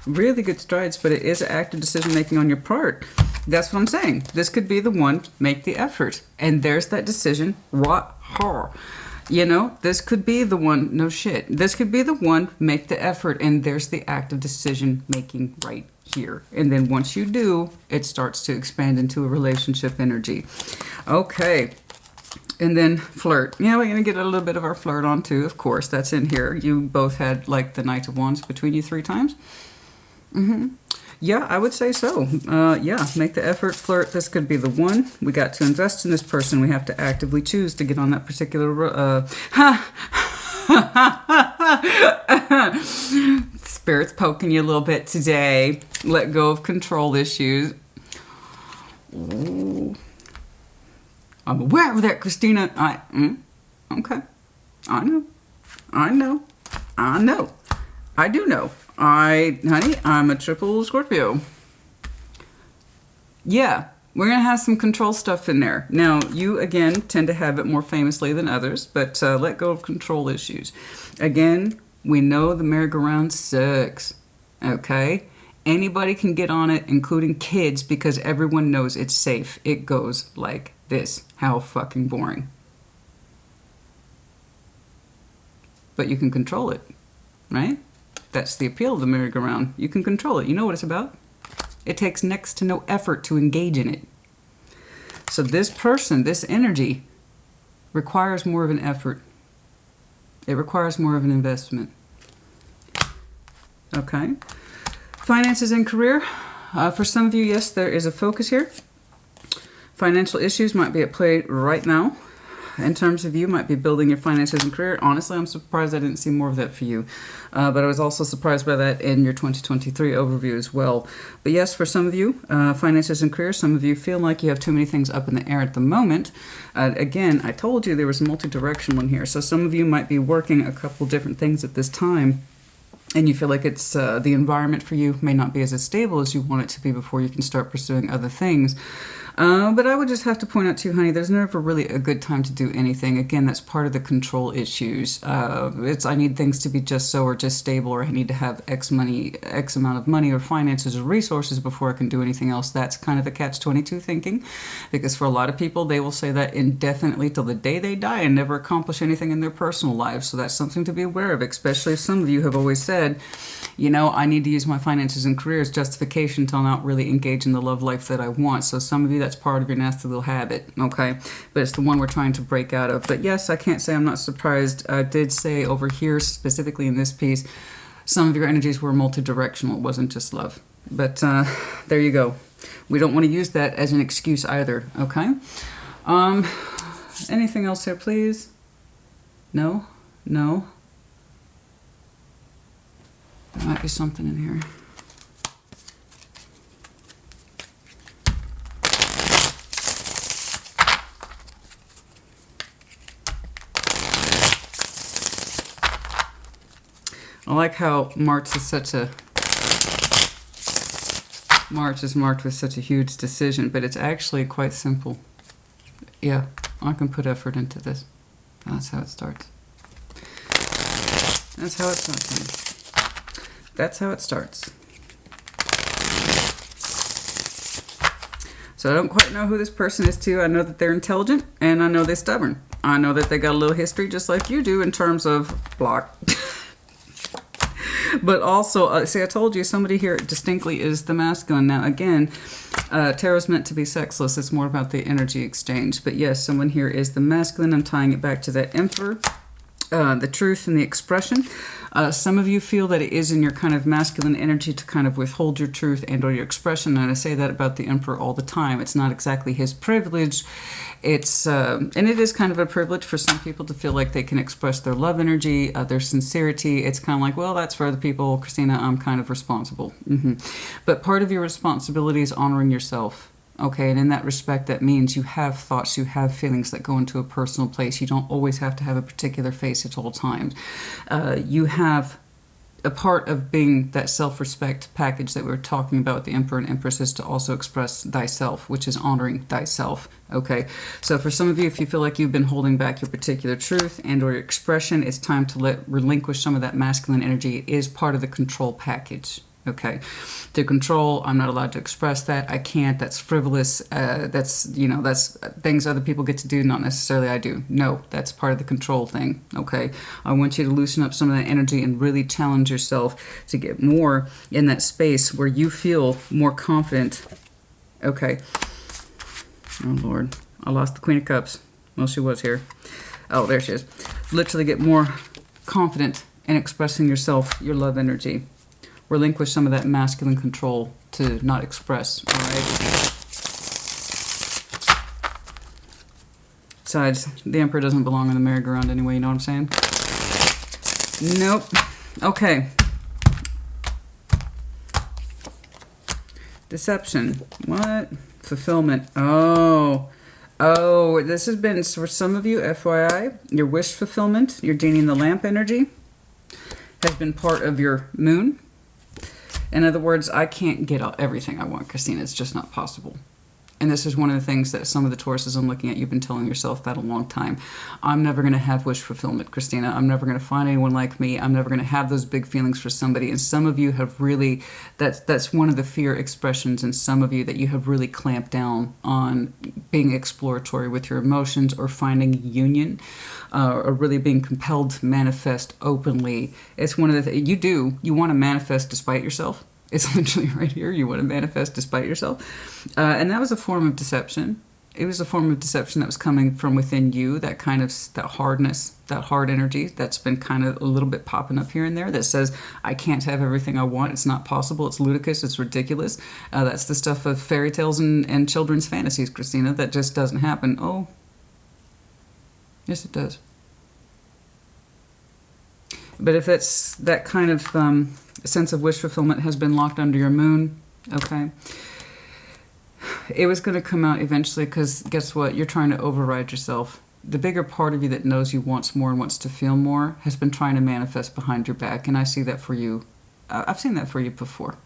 Really good strides, but it is active decision making on your part. That's what I'm saying. This could be the one, make the effort. And there's that decision. What? You know, this could be the one, no shit. This could be the one, make the effort, and there's the active decision making right here. And then once you do, it starts to expand into a relationship energy. Okay. And then flirt. Yeah, we're going to get a little bit of our flirt on too, of course. That's in here. You both had like the Knight of Wands between you 3 times. Yeah, I would say so. Yeah, make the effort, flirt. This could be the one. We got to invest in this person. We have to actively choose to get on that particular... Spirit's poking you a little bit today. Let go of control issues. Ooh. I'm aware of that, Christina. Okay. I know. I do know. Honey, I'm a triple Scorpio. Yeah, we're going to have some control stuff in there. Now, you, again, tend to have it more famously than others, but let go of control issues. Again, we know the merry-go-round sucks, okay? Anybody can get on it, including kids, because everyone knows it's safe. It goes like this. How fucking boring. But you can control it, right? That's the appeal of the merry-go-round. You can control it. You know what it's about. It takes next to no effort to engage in it. So this person, this energy, requires more of an effort. It requires more of an investment. Okay. Finances and career. For some of you, yes, there is a focus here. Financial issues might be at play right now. In terms of you, might be building your finances and career. Honestly, I'm surprised I didn't see more of that for you. But I was also surprised by that in your 2023 overview as well. But yes, for some of you, finances and career, some of you feel like you have too many things up in the air at the moment. Again, I told you there was multi-directional in here. So some of you might be working a couple different things at this time. And you feel like it's the environment for you may not be as stable as you want it to be before you can start pursuing other things. But I would just have to point out to you, honey, there's never really a good time to do anything. Again, that's part of the control issues. I need things to be just so or just stable, or I need to have X amount of money or finances or resources before I can do anything else. That's kind of a catch-22 thinking, because for a lot of people, they will say that indefinitely till the day they die and never accomplish anything in their personal lives. So that's something to be aware of, especially if some of you have always said, you know, I need to use my finances and career as justification to not really engage in the love life that I want. So some of you, that's part of your nasty little habit, okay? But it's the one we're trying to break out of. But yes, I can't say I'm not surprised. I did say over here, specifically in this piece, some of your energies were multi-directional. It wasn't just love. But there you go. We don't want to use that as an excuse either, okay? Anything else here, please? No? No? There might be something in here. I like how March is marked with such a huge decision, but it's actually quite simple. Yeah, I can put effort into this. That's how it starts. That's how it starts. That's how it starts. So I don't quite know who this person is to. I know that they're intelligent, and I know they're stubborn. I know that they got a little history just like you do in terms of block. But also, see, I told you somebody here distinctly is the masculine. Now, again, tarot's meant to be sexless. It's more about the energy exchange. But yes, someone here is the masculine. I'm tying it back to that emperor, the truth and the expression. Some of you feel that it is in your kind of masculine energy to kind of withhold your truth and or your expression. And I say that about the emperor all the time. It's not exactly his privilege. It's and it is kind of a privilege for some people to feel like they can express their love energy, their sincerity. It's kind of like, well, that's for other people. Christina, I'm kind of responsible. But part of your responsibility is honoring yourself. Okay, and in that respect, that means you have thoughts, you have feelings that go into a personal place. You don't always have to have a particular face at all times. You have a part of being that self-respect package that we were talking about with the Emperor and Empress is to also express thyself, which is honoring thyself. Okay, so for some of you, if you feel like you've been holding back your particular truth and or your expression, it's time to relinquish some of that masculine energy. It is part of the control package. Okay, to control, I'm not allowed to express that. I can't. That's frivolous. That's, you know, that's things other people get to do, not necessarily I do. No, that's part of the control thing. Okay, I want you to loosen up some of that energy and really challenge yourself to get more in that space where you feel more confident. Okay. Oh, Lord. I lost the Queen of Cups. Well, she was here. Oh, there she is. Literally get more confident in expressing yourself, your love energy. Relinquish some of that masculine control to not express, all right? Besides, the Emperor doesn't belong on the merry-go-round anyway, you know what I'm saying? Nope. Okay. Deception. What? Fulfillment. Oh, this has been, for some of you, FYI, your wish fulfillment, your Deaning the Lamp energy, has been part of your moon. In other words, I can't get everything I want, Christina. It's just not possible. And this is one of the things that some of the Tauruses I'm looking at, you've been telling yourself that a long time. I'm never going to have wish fulfillment, Christina. I'm never going to find anyone like me. I'm never going to have those big feelings for somebody. And some of you have really, that's one of the fear expressions in some of you, that you have really clamped down on being exploratory with your emotions or finding union, or really being compelled to manifest openly. It's one of the things you want to manifest despite yourself. It's literally right here. You want to manifest despite yourself. And that was a form of deception. It was a form of deception that was coming from within you, that kind of, that hardness, that hard energy that's been kind of a little bit popping up here and there that says, I can't have everything I want. It's not possible. It's ludicrous. It's ridiculous. That's the stuff of fairy tales and children's fantasies, Christina. That just doesn't happen. Oh, yes, it does. But if it's that kind of sense of wish fulfillment has been locked under your moon, okay, it was going to come out eventually, because guess what? You're trying to override yourself. The bigger part of you that knows you wants more and wants to feel more has been trying to manifest behind your back, and I see that for you. I've seen that for you before.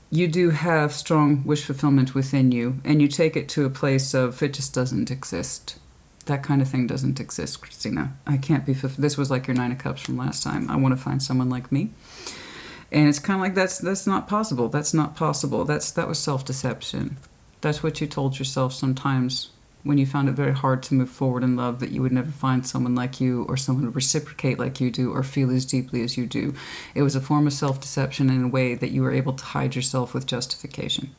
You do have strong wish fulfillment within you, and you take it to a place of it just doesn't exist. That kind of thing doesn't exist, Christina. I can't be fulfilled. This was like your 9 of Cups from last time. I want to find someone like me. And it's kind of like, that's not possible. That's not possible. That was self-deception. That's what you told yourself sometimes when you found it very hard to move forward in love, that you would never find someone like you, or someone to reciprocate like you do, or feel as deeply as you do. It was a form of self-deception in a way that you were able to hide yourself with justification.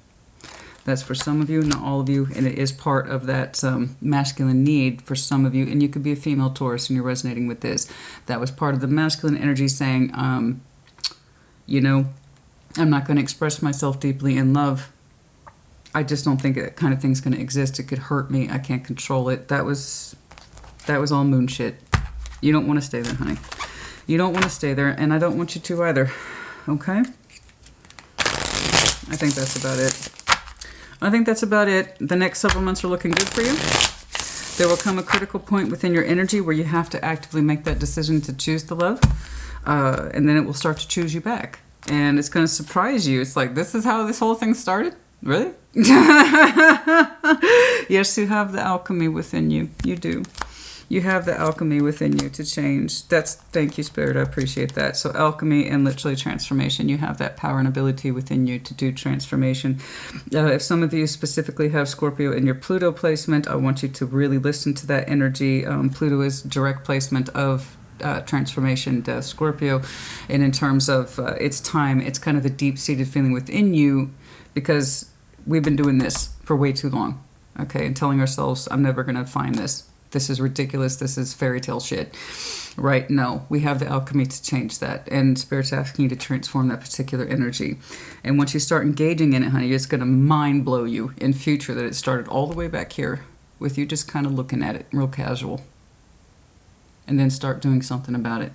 That's for some of you, not all of you, and it is part of that masculine need for some of you. And you could be a female Taurus and you're resonating with this. That was part of the masculine energy saying, you know, I'm not going to express myself deeply in love. I just don't think that kind of thing's going to exist. It could hurt me. I can't control it. That was all moon shit. You don't want to stay there, honey. You don't want to stay there, and I don't want you to either. Okay? I think that's about it. I think that's about it. The next several months are looking good for you. There will come a critical point within your energy where you have to actively make that decision to choose the love. And then it will start to choose you back. And it's going to surprise you. It's like, this is how this whole thing started? Really? Yes, you have the alchemy within you. You do. You have the alchemy within you to change. Thank you, Spirit. I appreciate that. So alchemy and literally transformation. You have that power and ability within you to do transformation. If some of you specifically have Scorpio in your Pluto placement, I want you to really listen to that energy. Pluto is direct placement of transformation to Scorpio. And in terms of its time, it's kind of the deep-seated feeling within you, because we've been doing this for way too long. Okay, and telling ourselves, I'm never going to find this. This is ridiculous. This is fairy tale shit. Right? No. We have the alchemy to change that. And Spirit's asking you to transform that particular energy. And once you start engaging in it, honey, it's going to mind blow you in future that it started all the way back here with you just kind of looking at it real casual. And then start doing something about it.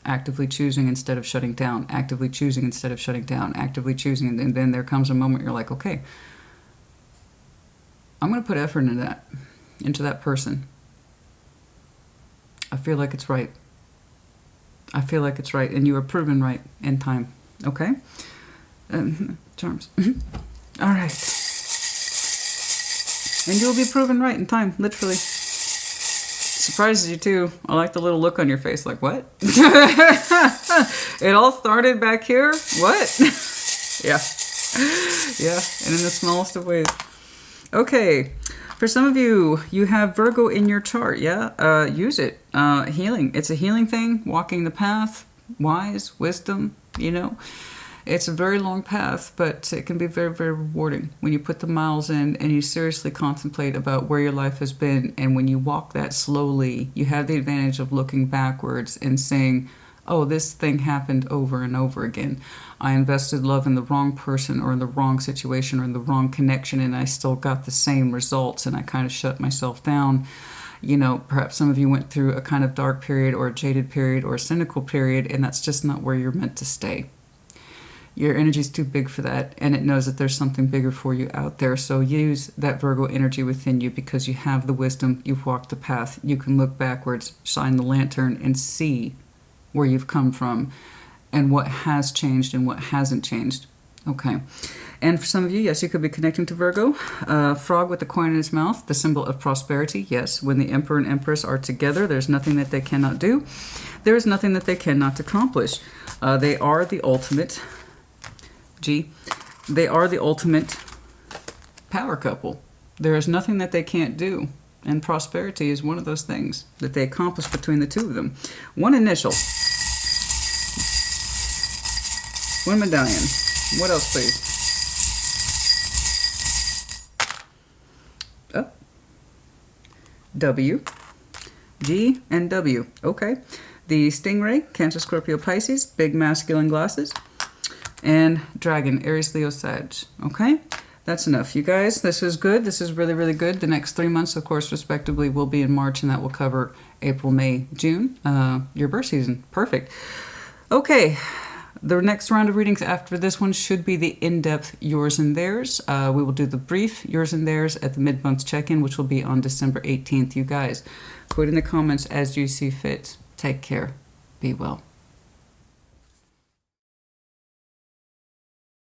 Actively choosing instead of shutting down. Actively choosing instead of shutting down. Actively choosing. And then there comes a moment you're like, okay, I'm going to put effort into that person. I feel like it's right. I feel like it's right. And you are proven right in time. Okay? Charms. All right. And you'll be proven right in time, literally. Surprises you too. I like the little look on your face, like, what? It all started back here? What? Yeah. Yeah, and in the smallest of ways. Okay. For some of you, you have Virgo in your chart, yeah? Use it. Healing. It's a healing thing. Walking the path. Wise. Wisdom. You know? It's a very long path, but it can be very, very rewarding when you put the miles in and you seriously contemplate about where your life has been. And when you walk that slowly, you have the advantage of looking backwards and saying, oh, this thing happened over and over again. I invested love in the wrong person or in the wrong situation or in the wrong connection, and I still got the same results, and I kind of shut myself down. You know, perhaps some of you went through a kind of dark period or a jaded period or a cynical period, and that's just not where you're meant to stay. Your energy is too big for that, and it knows that there's something bigger for you out there. So use that Virgo energy within you because you have the wisdom, you've walked the path, you can look backwards, shine the lantern, and see where you've come from and what has changed and what hasn't changed. Okay. And for some of you, yes, you could be connecting to Virgo. Frog with the coin in his mouth, the symbol of prosperity. Yes, when the Emperor and Empress are together, there's nothing that they cannot do. There is nothing that they cannot accomplish. They are the ultimate... They are the ultimate power couple. There is nothing that they can't do. And prosperity is one of those things that they accomplish between the two of them. One initial. One medallion. What else, please? Oh. W. G and W. Okay. The Stingray, Cancer, Scorpio, Pisces. Big masculine glasses. And Dragon, Aries, Leo, Sag. Okay? That's enough, you guys. This is good. This is really, really good. The next 3 months, of course, respectively, will be in March, and that will cover April, May, June. Your birth season. Perfect. Okay. The next round of readings after this one should be the in-depth yours and theirs. We will do the brief yours and theirs at the mid-month check-in, which will be on December 18th. You guys, put in the comments as you see fit. Take care. Be well.